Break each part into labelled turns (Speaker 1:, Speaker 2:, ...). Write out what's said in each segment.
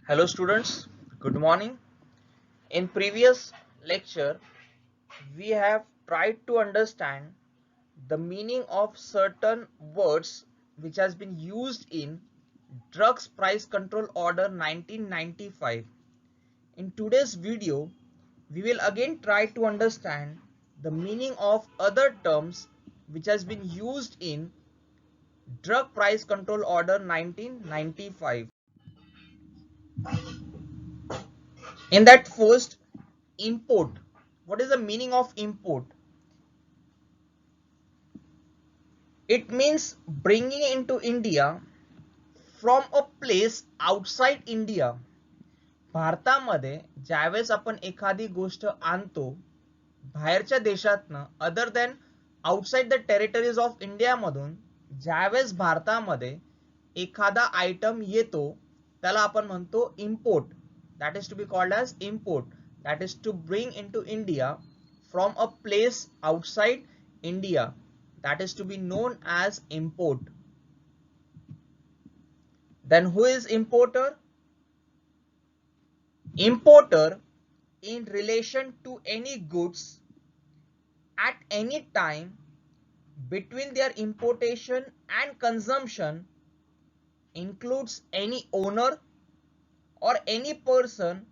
Speaker 1: Hello students, good morning. In previous lecture, we have tried to understand the meaning of certain words which has been used in Drugs Price Control Order 1995. In today's video, we will again try to understand the meaning of other terms which has been used in Drug Price Control Order 1995. In that first, import. What is the meaning of import? It means bringing into India from a place outside India. भारतामध्ये ज्यावेळेस आपण एखादी गोष्ट आणतो बाहेरच्या देशातनं other than outside the territories of India मधून ज्यावेळेस भारतामध्ये एखादा आयटम येतो त्याला आपण म्हणतो import. That is to be called as import. That is to bring into India from a place outside India. That is to be known as import. Then who is importer? Importer in relation to any goods at any time between their importation and consumption includes any owner or any person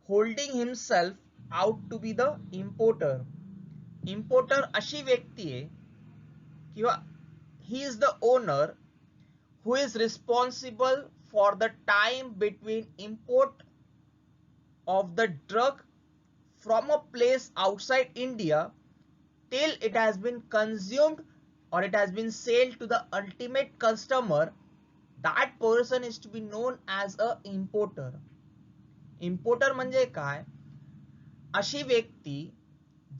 Speaker 1: holding himself out to be the importer. Importer अशी व्यक्ती आहे किंवा he is the owner who is responsible for the time between import of the drug from a place outside India till it has been consumed or it has been sold to the ultimate customer. That person is to be known as a importer. Importer म्हणजे काय? अशी व्यक्ती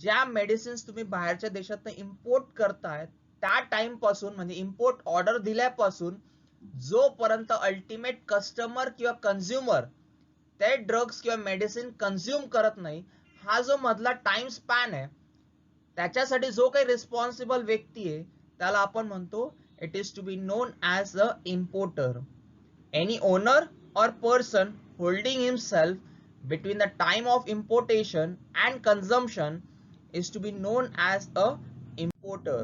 Speaker 1: ज्या medicines तुम्ही बाहेरच्या देशातून import करताय त्या टाइम पासून म्हणजे इम्पोर्ट ऑर्डर दिल्यापासून जोपर्यंत अल्टिमेट कस्टमर किंवा कंझ्युमर ते ड्रग्स किंवा मेडिसिन कंझ्युम करत नाही, हा जो मधला टाइम स्पॅन आहे त्याच्यासाठी जो काही रिस्पॉन्सिबल व्यक्ती आहे त्याला आपण म्हणतो it is to be known as a importer. Any owner or person holding himself between the time of importation and consumption is to be known as a importer.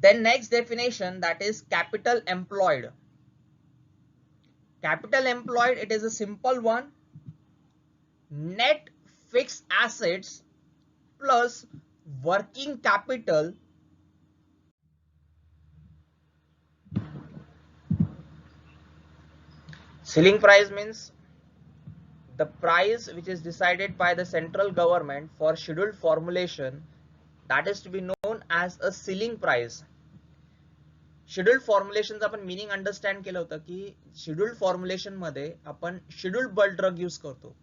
Speaker 1: Then next definition, that is capital employed. Capital employed, it is a simple one. Net fixed assets plus working capital ceiling price means the price which is decided by the central government for scheduled formulation, that is to be known as a ceiling price. Scheduled फॉर्म्युलेशनचं आपण meaning understand केलं होतं की scheduled formulation मध्ये आपण scheduled bulk drug use करतो.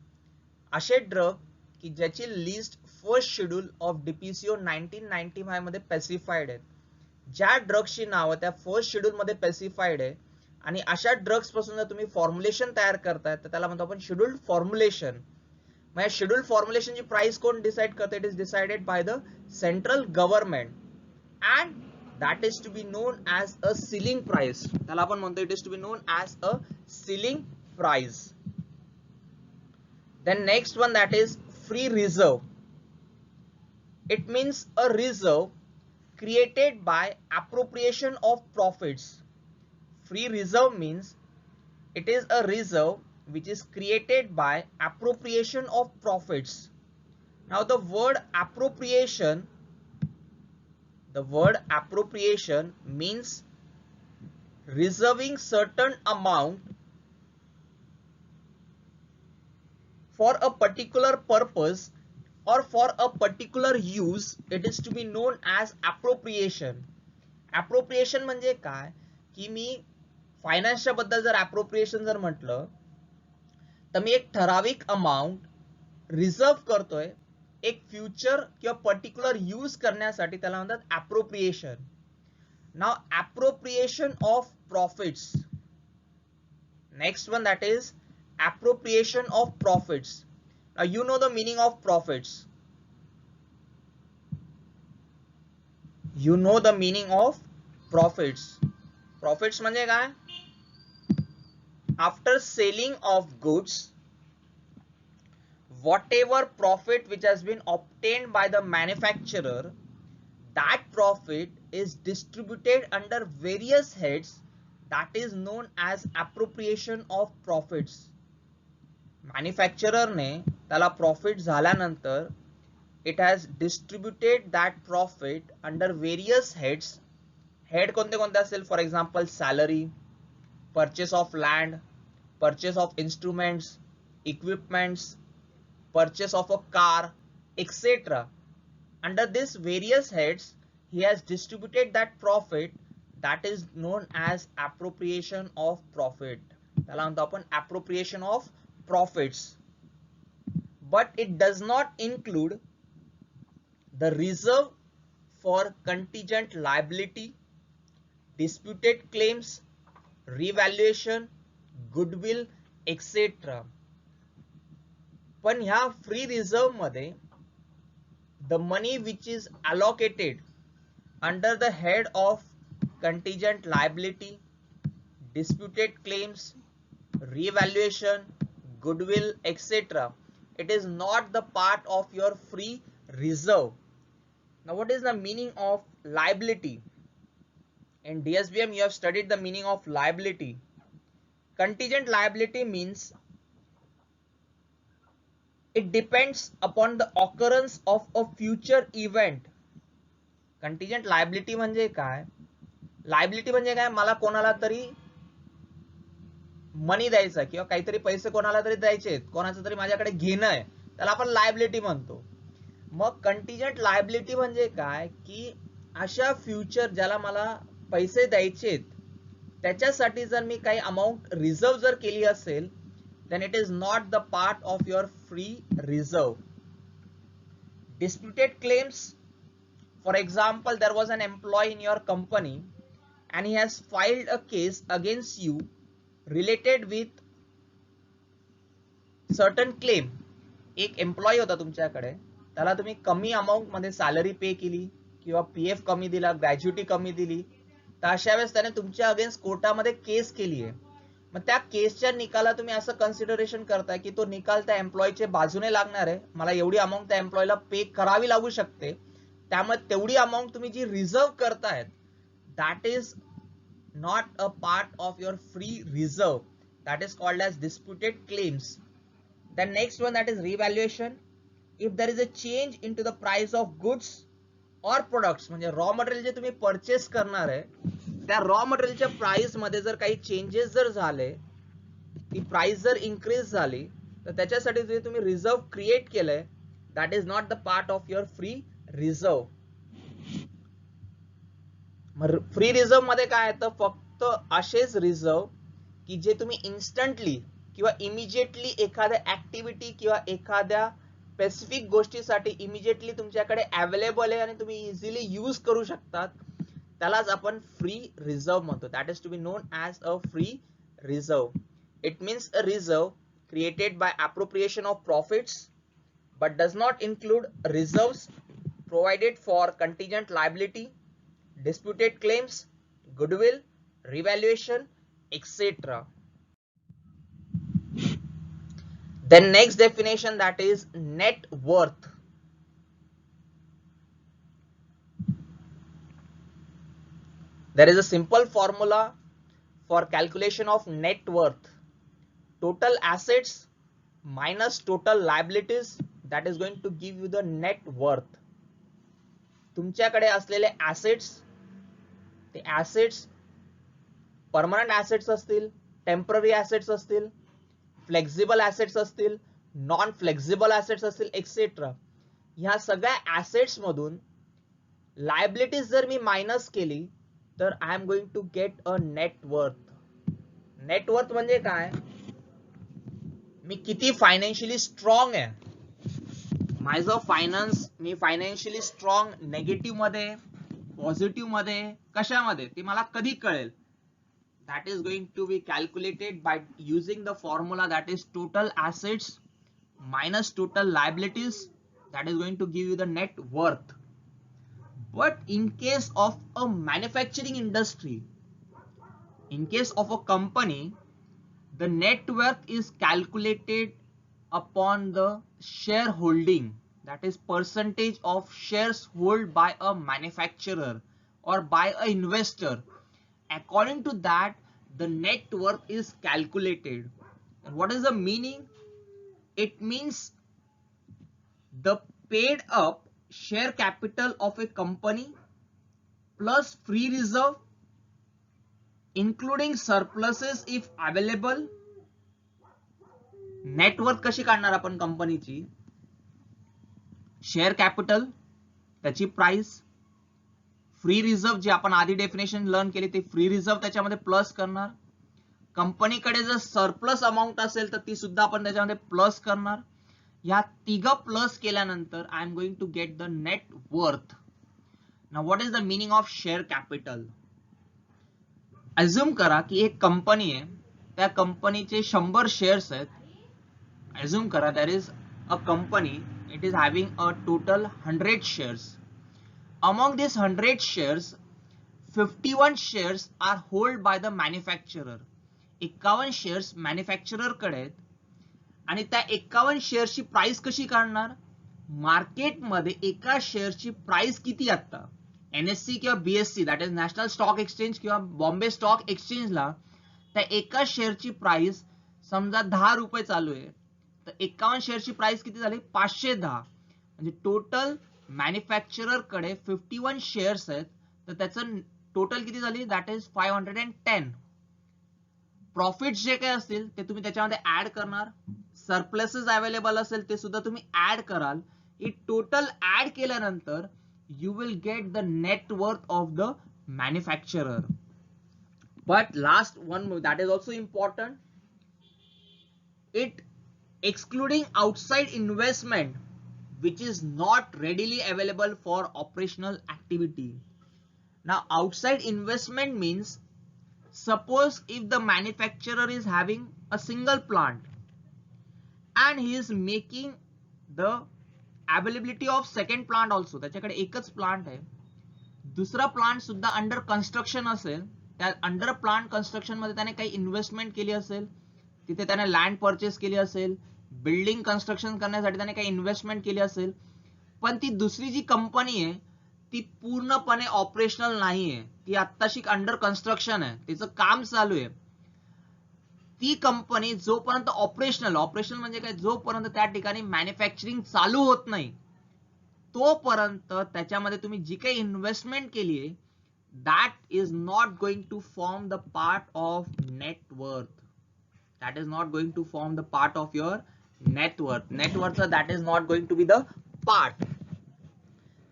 Speaker 1: असे drug की ज्याची list first schedule of DPCO 1995 मध्ये स्पेसिफाईड आहेत. ज्या ड्रग्सची नावं त्या फर्स्ट शेड्यूल मध्ये स्पेसिफाईड आहे आणि अशा ड्रग्स पासून जर तुम्ही फॉर्म्युलेशन तयार करताय तर त्याला म्हणतो आपण शेड्यूल्ड फॉर्म्युलेशन. मग या शेड्यूल्ड फॉर्म्युलेशनची प्राइस कोण डिसाइड करते? It is decided by the central government and that is to be known as a ceiling price. त्याला आपण म्हणतो it is to be known as a ceiling price. Then next one, that is free reserve. It means a reserve created by appropriation of profits. Free reserve means it is a reserve which is created by appropriation of profits. Now the word appropriation means reserving certain amount for a particular purpose or for a particular use. It is to be known as appropriation. Appropriation म्हणजे काय की मी फायनान्सच्या बद्दल जर appropriation जर म्हटलं तर मी एक ठराविक अमाउंट रिझर्व करतोय एक फ्युचर किंवा पर्टिक्युलर यूज करण्यासाठी, त्याला म्हणतात appropriation. Now appropriation of profits. Next one, that is appropriation of profits. Now you know the meaning of profits. You know the meaning of profits. Profits म्हणजे काय? After selling of goods, whatever profit which has been obtained by the manufacturer, that profit is distributed under various heads, that is known as appropriation of profits. मॅन्युफॅक्चररने त्याला profit झाल्यानंतर it has distributed that profit under various heads. Head कोणते कोणते असेल? For example salary, purchase of land, purchase of instruments, equipments, purchase of a car, etc. Under these various heads, he has distributed that profit, that is known as appropriation of profit. त्याला म्हणतो आपण appropriation of profits. But it does not include the reserve for contingent liability, disputed claims, revaluation, goodwill, etc. पण ह्या free reserve मध्ये the money which is allocated under the head of contingent liability, disputed claims, revaluation, goodwill, etc., it is not the part of your free reserve. Now what is the meaning of liability? In DSBM you have studied the meaning of liability. Contingent liability means it depends upon the occurrence of a future event. Contingent liability म्हणजे काय? Liability म्हणजे काय? मला कोणाला तरी money द्यायचा किंवा काहीतरी पैसे कोणाला तरी द्यायचे, कोणाचं तरी माझ्याकडे घेणं आहे, त्याला आपण लायबिलिटी म्हणतो. मग कंटिजेंट लायबिलिटी म्हणजे काय की अशा फ्युचर ज्याला मला पैसे द्यायचे त्याच्यासाठी जर मी काही अमाऊंट रिझर्व जर केली असेल, then it is not the part of your free reserve. Disputed claims, for example, there was an employee in your company and he has filed a case against you related with certain claim. एक employee होता तुमच्याकडे, त्याला तुम्ही कमी amount मध्ये salary पे केली किंवा पीएफ कमी दिला, ग्रॅज्युटी कमी दिली, तर अशा वेळेस त्याने तुमच्या अगेन्स्ट कोर्टामध्ये केस केली आहे. मग त्या केसच्या निकाला तुम्ही असं कन्सिडरेशन करताय की तो निकाल त्या एम्प्लॉईच्या बाजूने लागणार आहे, मला एवढी अमाऊंट त्या एम्प्लॉईला पे करावी लागू शकते, त्यामुळे तेवढी अमाऊंट तुम्ही जी रिझर्व करतायत that is not a part of your free reserve, that is called as disputed claims. Then next one, that is revaluation. If there is a change into the price of goods or products, म्हणजे raw material जे तुम्ही purchase करणार आहे त्या raw मटेरियलच्या price मध्ये जर काही changes जर झाले, ती प्राइस जर इन्क्रीज झाली, तर त्याच्यासाठी जे तुम्ही रिझर्व क्रिएट केलंय that is not the part of your free reserve. Free reserve मध्ये काय येतं? फक्त असेच रिझर्व की जे तुम्ही इन्स्टंटली किंवा इमिजिएटली एखाद्या ऍक्टिव्हिटी किंवा एखाद्या स्पेसिफिक गोष्टीसाठी इमिजिएटली तुमच्याकडे अवेलेबल आहे आणि तुम्ही इझिली यूज करू शकतात, त्यालाच आपण फ्री रिझर्व म्हणतो. That is to be known as a free reserve. It means a reserve created by appropriation of profits but does not include reserves provided for contingent liability, disputed claims, goodwill, revaluation, etc. Then next definition, that is net worth. There is a simple formula for calculation of net worth. Total assets minus total liabilities, that is going to give you the net worth. तुमच्याकडे असलेले assets, ते assets permanent assets असतील, temporary assets असतील, flexible assets असतील, non flexible assets असतील, etcetera, ह्या सगळ्या assets मधून लायबिलिटीज जर मी मायनस केली तर I am going to get a net worth. Net worth म्हणजे काय? मी किती फायनान्शियली स्ट्रॉंग आहे, माझं फायनान्स, मी फायनान्शियली स्ट्रॉंग नेगेटिव्ह मध्ये, पॉझिटिव्ह मध्ये, कशामध्ये, ते मला कधी कळेल. That is going to be calculated by using the formula, that is total assets minus total liabilities, that is going to give you the net worth. But in case of a manufacturing industry, In case of a company, the net worth is calculated upon the shareholding, that is percentage of shares held by a manufacturer or by an investor. According to that, the net worth is calculated. And what is the meaning? It means the paid up share capital of a company plus free reserve including surpluses if available. Net worth कशी काढणार आपण कंपनीची? Share capital, त्याची price, free reserve जे आपण आधी definition learn केली ते free reserve त्याच्यामध्ये प्लस करणार. कंपनीकडे जर सरप्लस अमाऊंट असेल तर ती सुद्धा आपण त्याच्यामध्ये प्लस करणार. या तिघ प्लस केल्यानंतर I am going to get the net worth. Now what is the meaning of share capital? Assume करा की एक कंपनी आहे, त्या कंपनीचे 100 शेअर्स आहेत. Assume kara there is a company, it is having a total 100 shares. Among these 100 shares, 51 shares are held by the manufacturer. 51 shares manufacturer कडे आहेत आणि त्या 51 शेअर्सची प्राइस कशी काढणार? मार्केटमध्ये एका शेअरची प्राइस किती आता? NSE किंवा BSE that is national stock exchange किंवा बॉम्बे स्टॉक एक्सचेंजला त्या एका शेअरची प्राइस समजा 10 रुपये चालू आहे, तर 51 शेअरची प्राइस किती झाली? 510. म्हणजे टोटल मॅन्युफॅक्चरर कडे 51 शेअर्स आहेत, तर त्याचं टोटल किती झाली? That is 510. प्रॉफिट जे काही असतील ते तुम्ही त्याच्यामध्ये ऍड करणार. सरप्लसेस अवेलेबल असेल ते सुद्धा तुम्ही ऍड कराल. ही टोटल ऍड केल्यानंतर you will get the net worth of the manufacturer. But last one that is also important, it excluding outside investment which is not readily available for operational activity. Now outside investment means, suppose if the manufacturer is having a single plant and he is making the availability of second plant also, त्याच्याकडे एकच plant आहे, दुसरा plant सुद्धा under construction असेल, त्या under plant construction मध्ये त्याने काही इन्व्हेस्टमेंट केली असेल, तिथे त्याने लँड परचेस केली असेल, बिल्डिंग कन्स्ट्रक्शन करण्यासाठी त्याने काही इन्व्हेस्टमेंट केली असेल, पण ती दुसरी जी कंपनी आहे ती पूर्णपणे ऑपरेशनल नाहीये, ती आत्ताशी अंडर कन्स्ट्रक्शन आहे, तिचं काम चालू आहे. ती कंपनी जोपर्यंत ऑपरेशनल म्हणजे काय, जोपर्यंत त्या ठिकाणी मॅन्युफॅक्चरिंग चालू होत नाही तोपर्यंत त्याच्यामध्ये तुम्ही जी काही इन्व्हेस्टमेंट केली आहे that is not going to form the part of net worth. That is not going to form the part of your net worth. That is not going to be the part.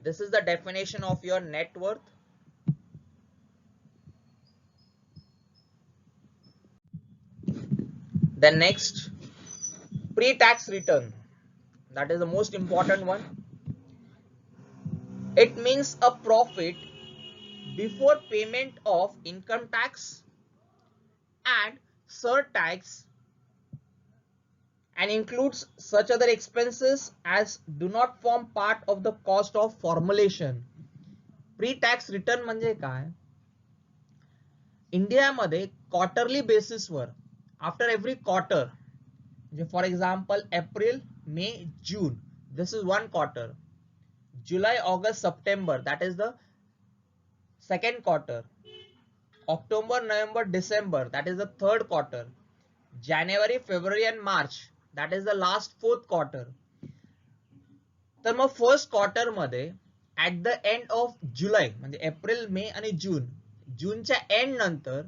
Speaker 1: This is the definition of your net worth. Then next, pre-tax return, that is the most important one. It means a profit before payment of income tax and surtax and includes such other expenses as do not form part of the cost of formulation. Pre-tax return म्हणजे काय? इंडियामध्ये quarterly बेसिसवर after every quarter, म्हणजे for example April, may, June, this is one quarter. July, August, September, that is the second quarter. October, November, December, that is the third quarter. January, February and March, that is the last fourth quarter. तर मग first quarter मध्ये at the end of जुलै म्हणजे April, मे आणि जून, जूनच्या and नंतर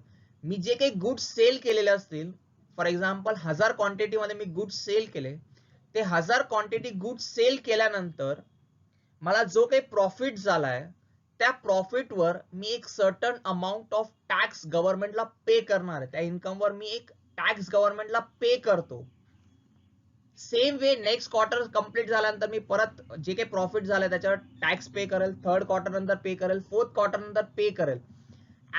Speaker 1: मी जे काही goods sale केलेले असतील, for example 1000 quantity मध्ये मी गुड्स सेल केले, ते 1000 क्वांटिटी गुड्स सेल केल्यानंतर मला जो काही प्रॉफिट झालाय त्या प्रॉफिटवर मी एक सर्टन अमाऊंट ऑफ टॅक्स गव्हर्नमेंटला पे करणार आहे. त्या इन्कमवर मी एक टॅक्स गव्हर्नमेंटला पे करतो. Same way next quarter complete झाल्यानंतर मी परत जे काही प्रॉफिट झालंय त्याच्यावर टॅक्स पे करेल, थर्ड क्वार्टर नंतर पे करेल, फोर्थ क्वार्टर नंतर पे करेल.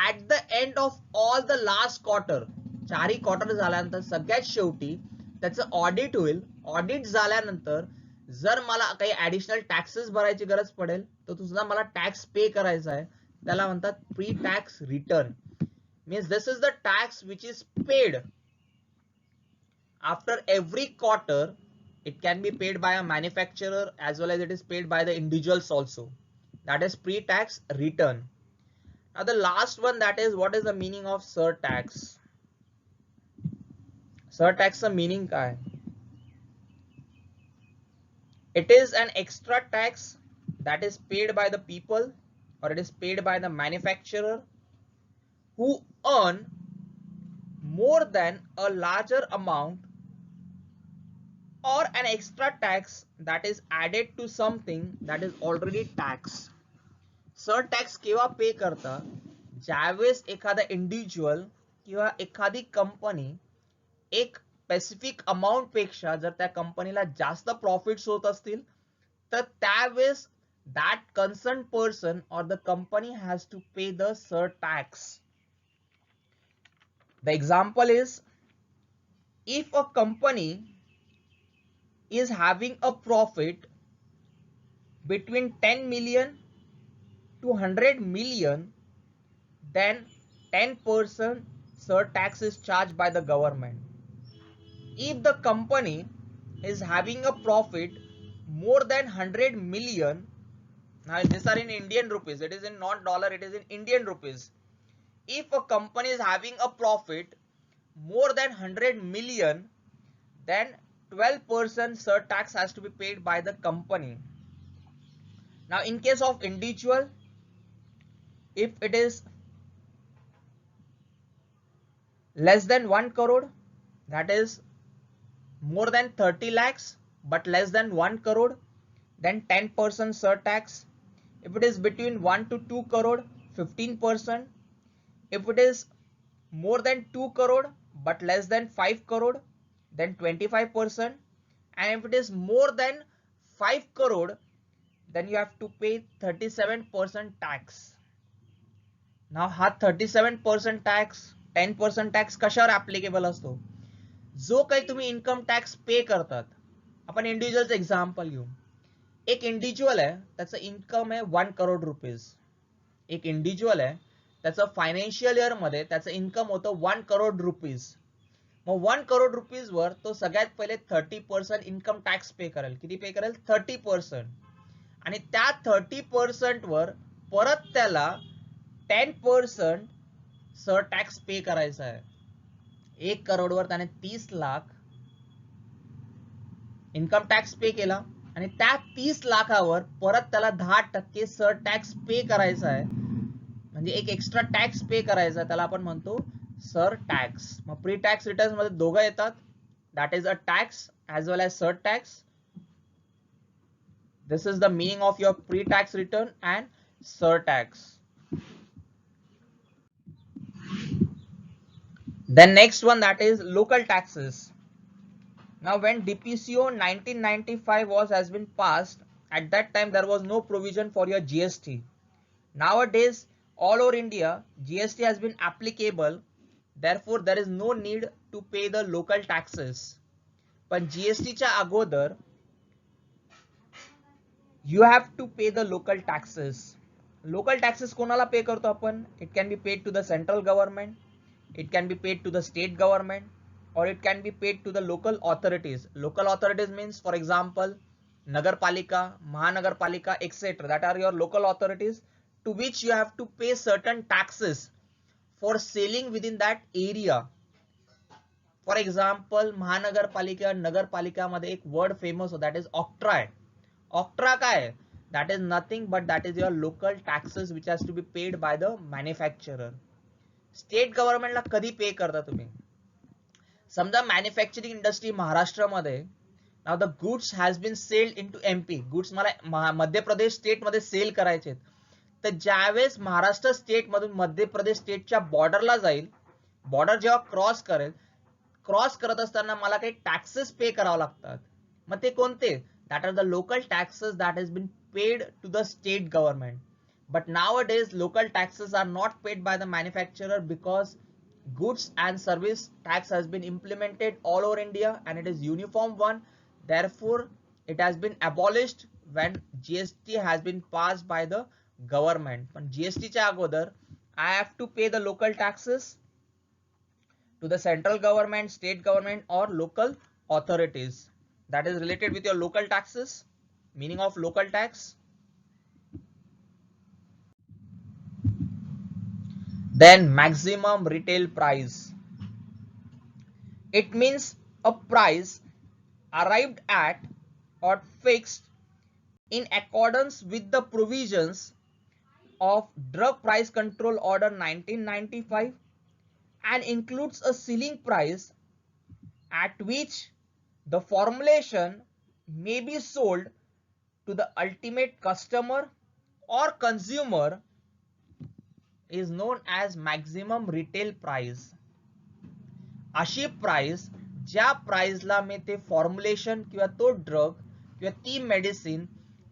Speaker 1: At the end of all the last quarter, चारही क्वार्टर झाल्यानंतर सगळ्यात शेवटी त्याचं ऑडिट होईल. ऑडिट झाल्यानंतर जर मला काही ऍडिशनल टॅक्सेस भरायची गरज पडेल तर सुद्धा मला टॅक्स पे करायचा आहे. त्याला म्हणतात pre tax return. means this is the tax which is paid after every quarter. It can be paid by a manufacturer as well as it is paid by the individuals also. That is pre-tax return. Now the last one, that is what is the meaning of surtax. Surtax का meaning क्या है? It is an extra tax that is paid by the people or it is paid by the manufacturer who earn more than a larger amount, or an extra tax that is added to something that is already taxed. सरटॅक्स केव्हा पे करता? ज्यावेळेस एखादा individual किंवा एखादी company एक specific amount पेक्षा जर त्या कंपनीला जास्त प्रॉफिट्स होत असतील तर त्यावेळेस that concerned person or the company has to pay the surtax. The example is, if a company is having a profit between 10 million to 100 million, then 10% surtax is charged by the government. If the company is having a profit more than 100 million, now these are in Indian rupees, it is in not dollar, it is in Indian rupees. If a company is having a profit more than 100 million, then 12% surtax has to be paid by the company. Now in case of individual, if it is less than 1 crore, that is more than 30 lakhs but less than 1 crore, then 10% surtax. If it is between 1 to 2 crore, 15%. If it is more than 2 crore but less than 5 crore, then 25%. And if it is more than 5 crore, then you have to pay 37% tax. Now हा 37% tax, 10% tax कशावर applicable असतो? जो काही तुम्ही income tax pay करतात. आपण इंडिव्हिज्युअलचं example घेऊ. एक इंडिव्हिज्युअल आहे, त्याचं इन्कम आहे 1 करोड रुपीज. एक इंडिव्हिज्युअल आहे, त्याचं फायनान्शियल इयर मध्ये त्याचं इन्कम होतं 1 करोड रुपीज. मग 1 करोड रुपीज वर तो सगळ्यात पहिले 30% इन्कम टॅक्स पे करेल. किती पे करेल? 30%. आणि त्या 30% वर परत त्याला 10% सरटॅक्स पे करायचा आहे. 1 करोड वर त्याने 30 लाख इन्कम टॅक्स पे केला आणि त्या 30 लाखावर परत त्याला 10% सरटॅक्स पे करायचा आहे. म्हणजे एक एक्स्ट्रा टॅक्स पे करायचा, त्याला आपण म्हणतो सरटॅक्स. मग प्री टॅक्स रिटर्न मध्ये दोघं येतात. That is a tax as well as surtax. This is the meaning of your pre-tax return and surtax. Then next one, that is local taxes. Now when DPCO 1995 has been passed, at that time there was no provision for your GST. Nowadays all over India GST has been applicable, therefore there is no need to pay the local taxes. पण GST च्या अगोदर you have to pay the local taxes. Local taxes कोणाला पे करतो आपण? It can be paid to the central government, it can be paid to the state government, or it can be paid to the local authorities. Local authorities means, for example, Nagarpalika, Mahanagarpalika, etc. That are your local authorities to which you have to pay certain taxes for selling within that area. For example, Mahanagarpalika, Nagarpalika मध्ये एक word famous हो, that is octroi. Octroi काय आहे? That is nothing but that is your local taxes which has to be paid by the manufacturer. State गव्हर्नमेंटला कधी pay करता तुम्ही? समजा मॅन्युफॅक्चरिंग इंडस्ट्री महाराष्ट्रामध्ये, now the goods has been sold into MP. Goods मला मध्य प्रदेश state मध्ये cell करायचे, तर ज्यावेळेस महाराष्ट्र स्टेट मधून मध्य प्रदेश स्टेटच्या बॉर्डरला जाईल, बॉर्डर जेव्हा क्रॉस करेल, क्रॉस करत असताना मला काही टॅक्सेस पे करावं लागतात. मग ते कोणते? That are the local taxes that has been paid to the state government. But nowadays local taxes are not paid by the manufacturer because goods and service tax has been implemented all over India and it is uniform one. Therefore it has been abolished when GST has been passed by the government. पण GST च्या अगोदर I have to pay the local taxes to the central government, state government, or local authorities. That is related with your local taxes. Meaning of local tax. Then maximum retail price. It means a price arrived at or fixed in accordance with the provisions of Drug Price Control Order 1995 and includes a ceiling price at which the formulation may be sold to the ultimate customer or consumer is known as maximum retail price. अशी price ज्या प्राइसला मी ते formulation किंवा तो drug किंवा ती medicine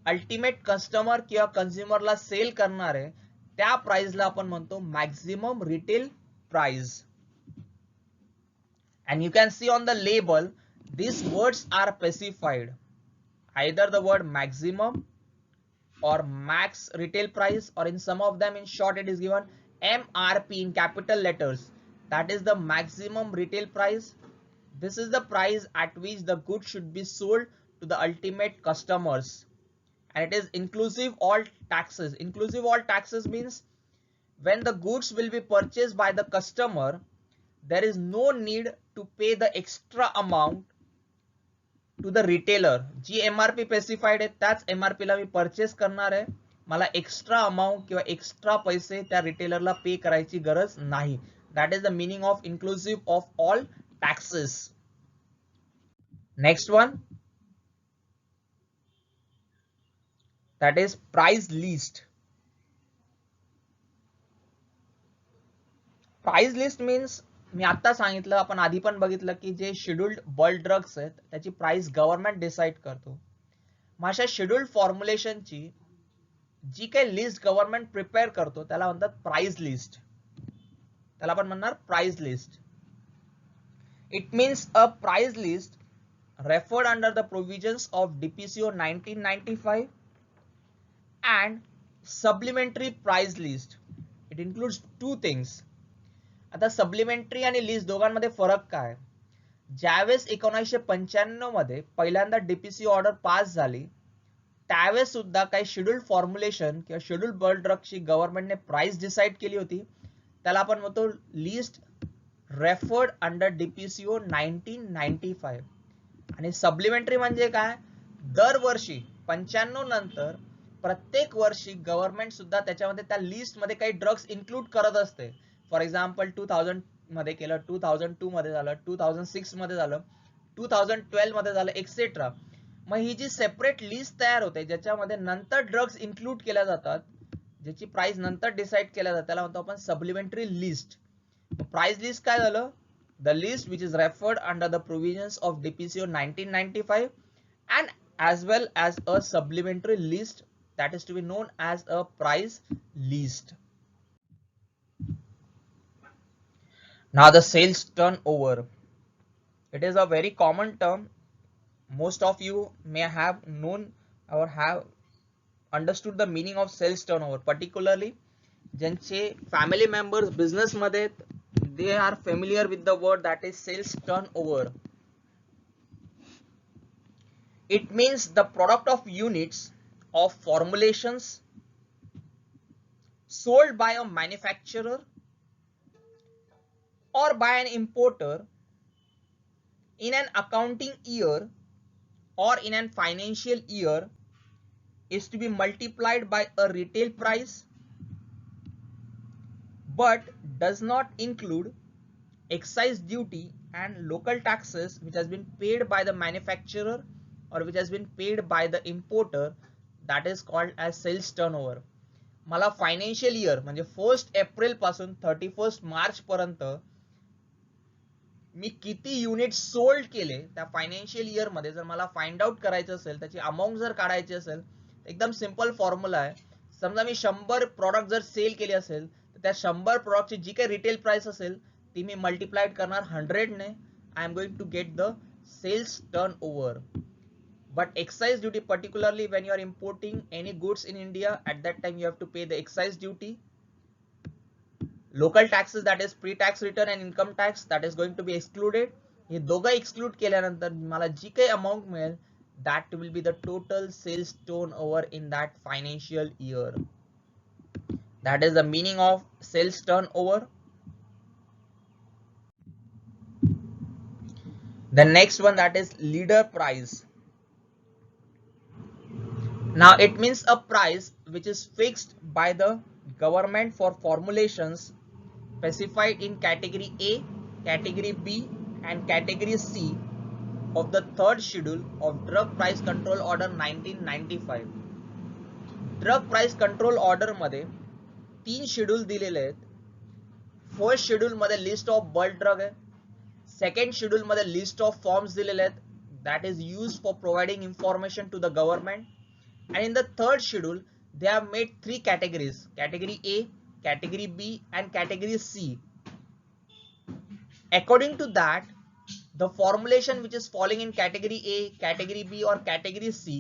Speaker 1: ultimate customer किंवा कंझ्युमरला cell करणार आहे त्या प्राइसला आपण म्हणतो maximum retail price. And you can see on the label these words are specified, either the word maximum or max retail price, or in some of them in short it is given MRP in capital letters. That is the maximum retail price. This is the price at which the goods should be sold to the ultimate customers, and it is inclusive all taxes. Inclusive all taxes means when the goods will be purchased by the customer, there is no need to pay the extra amount to the retailer. जी MRP specified आहे त्याच MRP ला मी purchase करणार आहे, मला extra amount किंवा extra पैसे त्या रिटेलरला पे करायची गरज नाही. That is the meaning of inclusive of all taxes. Next one, that is price list. Price list means मी आता सांगितलं, आपण आधी पण बघितलं की जे शेड्यूल्ड बल्क ड्रग्स आहेत त्याची प्राइस गव्हर्नमेंट डिसाइड करतो. मग अशा शेड्यूल्ड फॉर्म्युलेशनची जी काही लिस्ट गव्हर्नमेंट प्रिपेअर करतो त्याला म्हणतात प्राइस लिस्ट. त्याला आपण म्हणणार price list. It means a price list referred under the provisions of DPCO 1995 and supplementary price list. It includes two things. आता सप्लिमेंटरी आणि लिस्ट दोघांमध्ये फरक काय? ज्यावेळेस 1995 मध्ये पहिल्यांदा डीपीसी ऑर्डर पास झाली त्यावेळेस सुद्धा काही शेड्यूल्ड फॉर्म्युलेशन किंवा शेड्यूल्ड बल्क ड्रग्सची गव्हर्नमेंटने प्राइस डिसाइड केली होती. त्याला आपण म्हणतो लिस्ट रेफर्ड अंडर डीपीसीओ 1995. आणि सप्लिमेंटरी म्हणजे काय? दरवर्षी 95 नंतर प्रत्येक वर्षी गव्हर्नमेंट सुद्धा त्याच्यामध्ये त्या लिस्ट मध्ये काही ड्रग्स इन्क्लूड करत असते. फॉर एक्झाम्पल 2000 मध्ये केलं, 2002 मध्ये झालं, 2006 मध्ये झालं, 2012 मध्ये झालं, एक्सेट्रा. मग ही जी सेपरेट लिस्ट तयार होते ज्याच्यामध्ये नंतर ड्रग्स इन्क्लूड केल्या जातात, ज्याची प्राइस नंतर डिसाइड केल्या जातात, त्याला म्हणतो आपण सप्लिमेंटरी लिस्ट. प्राइस लिस्ट काय झालं? The list which is referred under the provisions of DPCO 1995 and as well as a supplementary list that is to be known as a price list. Now the sales turnover. It is a very common term. Most of you may have known or have understood the meaning of sales turnover, particularly ज्यांचे family members business मध्ये they are familiar with the word that is sales turnover. It means the product of units of formulations sold by a manufacturer or by an importer in an accounting year or in an financial year is to be multiplied by a retail price but does not include excise duty and local taxes which has been paid by the manufacturer or which has been paid by the importer. That is called as sales turnover. मला financial year म्हणजे 1 April पासून 31 मार्च पर्यंत मी किती unit sold केले त्या financial year मध्ये जर मला फाइंड आउट करायचं असेल, त्याची अमाउंट जर काढायची असेल, एकदम सिंपल फॉर्म्युला आहे. समजा मी 100 प्रोडक्ट जर सेल केले असेल तर त्या 100 प्रोडक्टची जी काही रिटेल प्राइस असेल ती मी मल्टिप्लाइड करणार 100 ने. I am going to get the sales turnover. But excise duty, particularly when you are importing any goods in India, at that time you have to pay the excise duty. Local taxes that is pre tax return and income tax that is going to be excluded. हे दोघं exclude केल्यानंतर मला जी काही amount मिळेल that will be the total sales turnover in that financial year. That is the meaning of sales turnover. The next one, that is leader price. Now it means a price which is fixed by the government for formulations specified in category A, category B and category C of the third schedule of Drug Price Control Order 1995. Drug price control order मध्ये 3 schedule दिलेले आहेत. First schedule मध्ये list of bulk drug आहे. Second schedule मध्ये list of forms दिलेले आहेत that is used for providing information to the government, and in the third schedule they have made 3 categories: category A, category B and category C. According to that, the formulation which is falling in category A, category B or category C,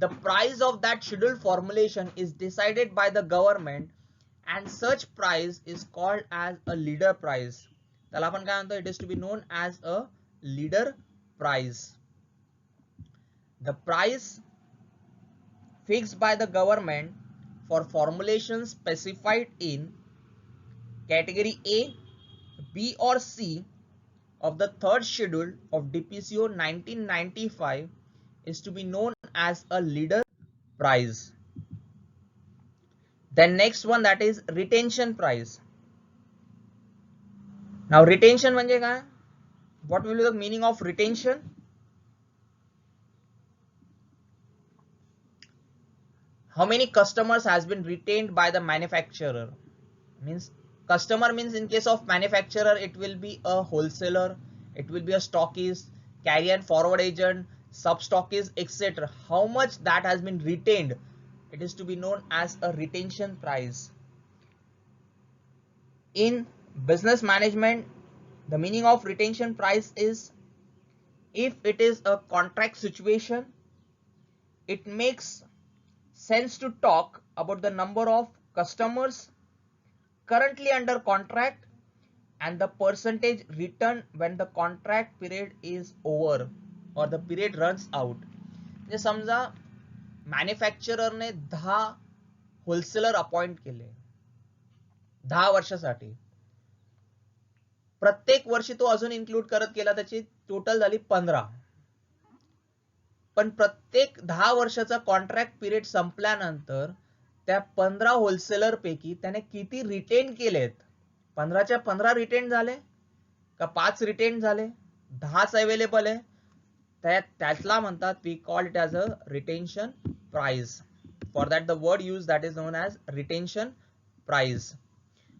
Speaker 1: the price of that scheduled formulation is decided by the government, and such price is called as a leader price. त्याला आपण काय म्हणतो? It is to be known as a leader price. The price fixed by the government for formulations specified in category A, B or C of the third schedule of DPCO 1995 is to be known as a leader price. Then next one, that is retention price. Now retention म्हणजे काय? What will be the meaning of retention? How many customers has been retained by the manufacturer? Means customer means in case of manufacturer it will be a wholesaler, it will be a stockist, carry and forward agent, sub stockist, etc. How much that has been retained, it is to be known as a retention price. In business management, the meaning of retention price is, if it is a contract situation, it makes sense to talk about the number of customers currently under contract and the percentage return when the contract period is over or the period runs out. म्हणजे समजा मॅन्युफॅक्चररने 10 wholesaler appoint केले 10 वर्षासाठी. प्रत्येक वर्षी तो अजून include करत गेला, त्याची टोटल झाली 15. पण प्रत्येक 10 वर्षाचा कॉन्ट्रॅक्ट पिरियड संपल्यानंतर त्या 15 होलसेलर पैकी त्याने किती रिटेन केलेत? 15च्या 15 रिटेन झाले का 5 रिटेन झाले? 10च अवेलेबल आहे, त्यातला म्हणतात we call it as a retention price. For that the word use that is known as retention price.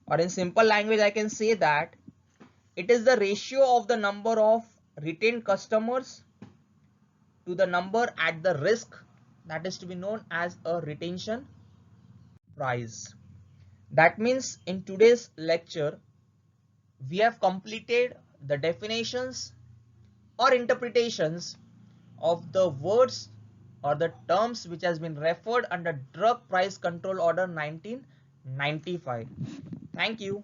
Speaker 1: Or in simple language I can say that it is the ratio of the number of retained customers to the number at the risk, that is to be known as a retention price. That means in today's lecture we have completed the definitions or interpretations of the words or the terms which has been referred under Drug Price Control Order 1995. Thank you.